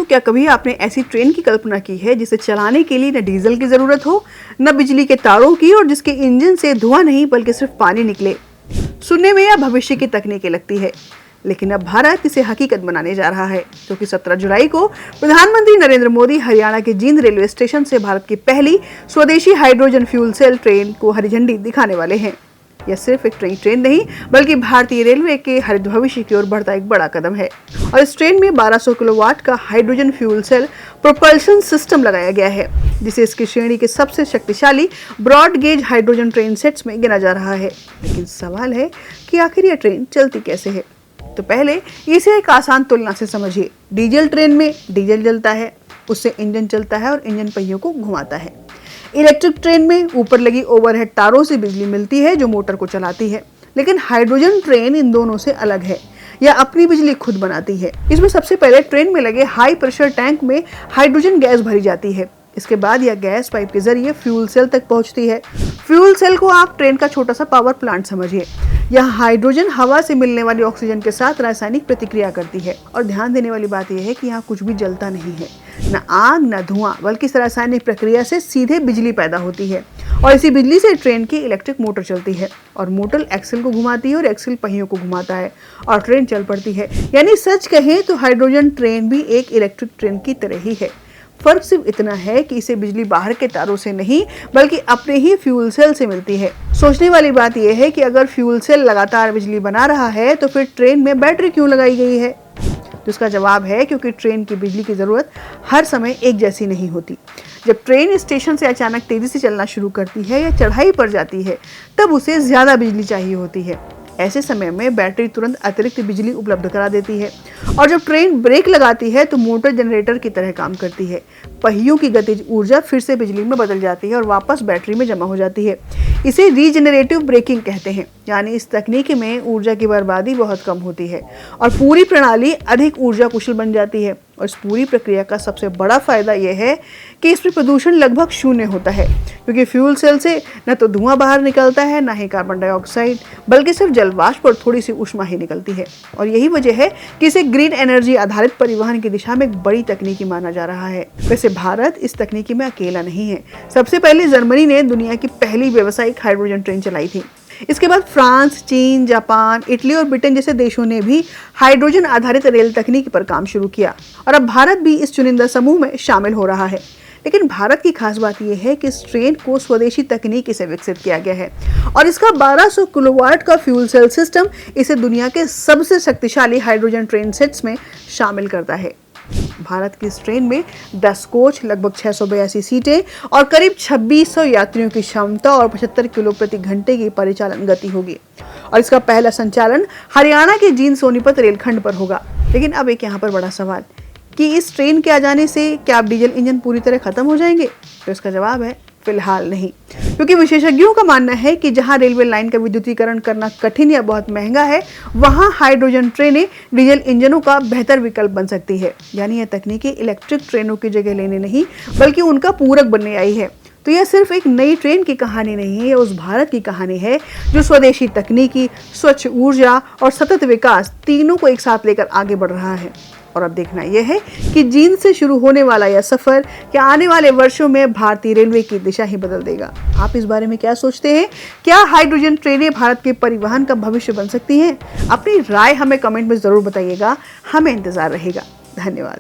क्या कभी आपने ऐसी ट्रेन की कल्पना की है जिसे चलाने के लिए न डीजल की जरूरत हो, न बिजली के तारों की, और जिसके इंजन से धुआं नहीं बल्कि सिर्फ पानी निकले? सुनने में यह भविष्य की तकनीकें लगती है, लेकिन अब भारत इसे हकीकत बनाने जा रहा है, क्योंकि 17 जुलाई को प्रधानमंत्री नरेंद्र मोदी हरियाणा के जींद रेलवे स्टेशन से भारत की पहली स्वदेशी हाइड्रोजन फ्यूल सेल ट्रेन को हरी झंडी दिखाने वाले हैं। यह सिर्फ एक ट्रेन नहीं बल्कि भारतीय रेलवे के हरित भविष्य की ओर बढ़ता एक बड़ा कदम है। और इस ट्रेन में 1200 किलोवाट का hydrogen fuel cell propulsion system लगाया गया है, जिसे इसकी श्रेणी के सबसे शक्तिशाली broad gauge hydrogen train sets में गिना जा रहा है। लेकिन सवाल है कि आखिर यह ट्रेन चलती कैसे है? तो पहले इसे एक आसान तुलना से समझिए। डीजल ट्रेन में डीजल जलता है, उससे इंजन चलता है और इंजन पहियों को घुमाता है। इलेक्ट्रिक ट्रेन में ऊपर लगी ओवरहेड तारों से बिजली मिलती है जो मोटर को चलाती है। लेकिन हाइड्रोजन ट्रेन इन दोनों से अलग है, यह अपनी बिजली खुद बनाती है। इसमें सबसे पहले ट्रेन में लगे हाई प्रेशर टैंक में हाइड्रोजन गैस भरी जाती है। इसके बाद यह गैस पाइप के जरिए फ्यूल सेल तक पहुंचती है। फ्यूल सेल को आप ट्रेन का छोटा सा पावर प्लांट समझिए। यह हाइड्रोजन हवा से मिलने वाली ऑक्सीजन के साथ रासायनिक प्रतिक्रिया करती है। और ध्यान देने वाली बात यह है कि यहाँ कुछ भी जलता नहीं है, न आग न धुआं, बल्कि इस रासायनिक प्रक्रिया से सीधे बिजली पैदा होती है। और इसी बिजली से ट्रेन की इलेक्ट्रिक मोटर चलती है, और मोटर एक्सल को घुमाती है और एक्सल पहियों को घुमाता है और ट्रेन चल पड़ती है। यानी सच कहें तो हाइड्रोजन ट्रेन भी एक इलेक्ट्रिक ट्रेन की तरह ही है। फर्क सिर्फ इतना है कि इसे बिजली बाहर के तारों से नहीं बल्कि अपने ही फ्यूल सेल से मिलती है। सोचने वाली बात यह है कि अगर फ्यूल सेल लगातार बिजली बना रहा है तो फिर ट्रेन में बैटरी क्यों लगाई गई है? तो इसका जवाब है क्योंकि ट्रेन की बिजली की जरूरत हर समय एक जैसी नहीं होती। जब ट्रेन स्टेशन से अचानक तेजी से चलना शुरू करती है या चढ़ाई पर जाती है, तब उसे ज्यादा बिजली चाहिए होती है। ऐसे समय में बैटरी तुरंत अतिरिक्त बिजली उपलब्ध करा देती है। और जब ट्रेन ब्रेक लगाती है तो मोटर जनरेटर की तरह काम करती है। पहियों की गतिज ऊर्जा फिर से बिजली में बदल जाती है और वापस बैटरी में जमा हो जाती है। इसे रीजनरेटिव ब्रेकिंग कहते हैं। यानी इस तकनीक में ऊर्जा की बर्बादी बहुत कम होती है और पूरी प्रणाली अधिक ऊर्जा कुशल बन जाती है। और इस पूरी प्रक्रिया का सबसे बड़ा फायदा यह है कि इसमें प्रदूषण लगभग शून्य होता है, क्योंकि फ्यूल सेल से न तो धुआं बाहर निकलता है, न ही कार्बन डाइऑक्साइड, बल्कि सिर्फ जलवाष्प और थोड़ी सी ऊष्मा ही निकलती है। और यही वजह है कि इसे ग्रीन एनर्जी आधारित परिवहन की दिशा में एक बड़ी तकनीकी माना जा रहा है। वैसे भारत इस तकनीकी में अकेला नहीं है। सबसे पहले जर्मनी ने दुनिया की पहली व्यावसायिक हाइड्रोजन ट्रेन चलाई थी। इसके बाद फ्रांस, चीन, जापान, इटली और ब्रिटेन जैसे देशों ने भी हाइड्रोजन आधारित रेल तकनीक पर काम शुरू किया और अब भारत भी इस चुनिंदा समूह में शामिल हो रहा है। लेकिन भारत की खास बात यह है कि इस ट्रेन को स्वदेशी तकनीक से विकसित किया गया है और इसका 1200 किलोवाट का फ्यूल सेल सिस्टम इसे दुनिया के सबसे शक्तिशाली हाइड्रोजन ट्रेन सेट्स में शामिल करता है। भारत की इस ट्रेन में 10 कोच, लगभग 682 सीटें और करीब 2600 यात्रियों की क्षमता और 75 किलो प्रति घंटे की परिचालन गति होगी। और इसका पहला संचालन हरियाणा के जींद सोनीपत रेलखंड पर होगा। लेकिन अब एक यहाँ पर बड़ा सवाल कि इस ट्रेन के आ जाने से क्या अब डीजल इंजन पूरी तरह खत्म हो जाएंगे? तो इसका जवाब है फिलहाल नहीं, क्योंकि विशेषज्ञों का मानना है कि जहां रेलवे लाइन का विद्युतीकरण करना कठिन या बहुत महंगा है, वहां हाइड्रोजन ट्रेनें डीजल इंजनों का बेहतर विकल्प बन सकती है। यानी यह तकनीकी इलेक्ट्रिक ट्रेनों की जगह लेने नहीं बल्कि उनका पूरक बनने आई है। तो यह सिर्फ एक नई ट्रेन की कहानी नहीं है, यह उस भारत की कहानी है जो स्वदेशी तकनीकी, स्वच्छ ऊर्जा और सतत विकास तीनों को एक साथ लेकर आगे बढ़ रहा है। और अब देखना यह है कि जींद से शुरू होने वाला यह सफर क्या आने वाले वर्षों में भारतीय रेलवे की दिशा ही बदल देगा। आप इस बारे में क्या सोचते हैं? क्या हाइड्रोजन ट्रेनें भारत के परिवहन का भविष्य बन सकती हैं? अपनी राय हमें कमेंट में जरूर बताइएगा, हमें इंतजार रहेगा। धन्यवाद।